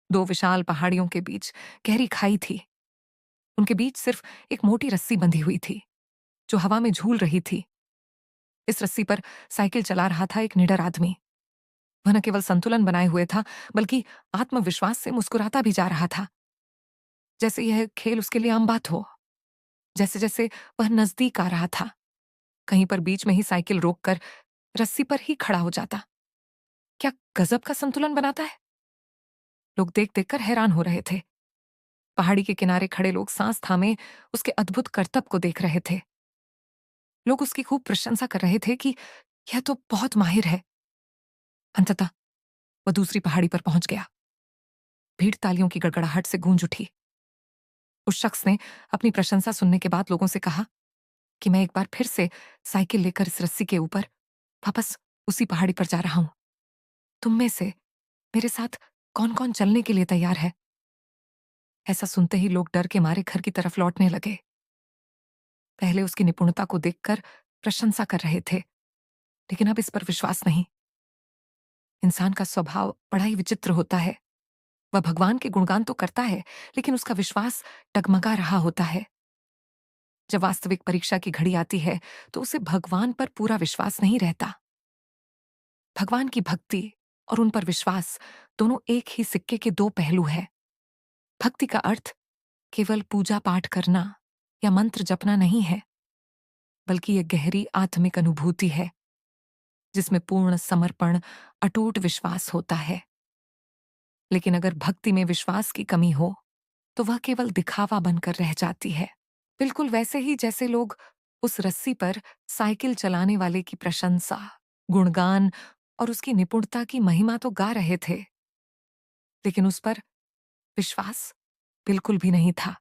दो विशाल पहाड़ियों के बीच गहरी खाई थी। उनके बीच सिर्फ एक मोटी रस्सी बंधी हुई थी, जो हवा में झूल रही थी। इस रस्सी पर साइकिल चला रहा था एक निडर आदमी। वह न केवल संतुलन बनाए हुए था, बल्कि आत्मविश्वास से मुस्कुराता भी जा रहा था, जैसे यह खेल उसके लिए आम बात हो। जैसे जैसे वह नजदीक आ रहा था, कहीं पर बीच में ही साइकिल रोककर रस्सी पर ही खड़ा हो जाता। क्या गजब का संतुलन बनाता है! लोग देख देखकर हैरान हो रहे थे। पहाड़ी के किनारे खड़े लोग सांस थामे उसके अद्भुत करतब को देख रहे थे। लोग उसकी खूब प्रशंसा कर रहे थे कि यह तो बहुत माहिर है। अंततः वह दूसरी पहाड़ी पर पहुंच गया। भीड़ तालियों की गड़गड़ाहट से गूंज उठी। उस शख्स ने अपनी प्रशंसा सुनने के बाद लोगों से कहा कि मैं एक बार फिर से साइकिल लेकर इस रस्सी के ऊपर वापस उसी पहाड़ी पर जा रहा हूं। तुम में से मेरे साथ कौन कौन चलने के लिए तैयार है? ऐसा सुनते ही लोग डर के मारे घर की तरफ लौटने लगे। पहले उसकी निपुणता को देखकर प्रशंसा कर रहे थे, लेकिन अब इस पर विश्वास नहीं। इंसान का स्वभाव बड़ा ही विचित्र होता है। वह भगवान के गुणगान तो करता है, लेकिन उसका विश्वास डगमगा रहा होता है। जब वास्तविक परीक्षा की घड़ी आती है, तो उसे भगवान पर पूरा विश्वास नहीं रहता। भगवान की भक्ति और उन पर विश्वास दोनों एक ही सिक्के के दो पहलू है। भक्ति का अर्थ केवल पूजा पाठ करना या मंत्र जपना नहीं है, बल्कि यह गहरी आत्मिक अनुभूति है, जिसमें पूर्ण समर्पण, अटूट विश्वास होता है। लेकिन अगर भक्ति में विश्वास की कमी हो, तो वह केवल दिखावा बनकर रह जाती है। बिल्कुल वैसे ही जैसे लोग उस रस्सी पर साइकिल चलाने वाले की प्रशंसा, गुणगान और उसकी निपुणता की महिमा तो गा रहे थे, लेकिन उस पर विश्वास बिल्कुल भी नहीं था।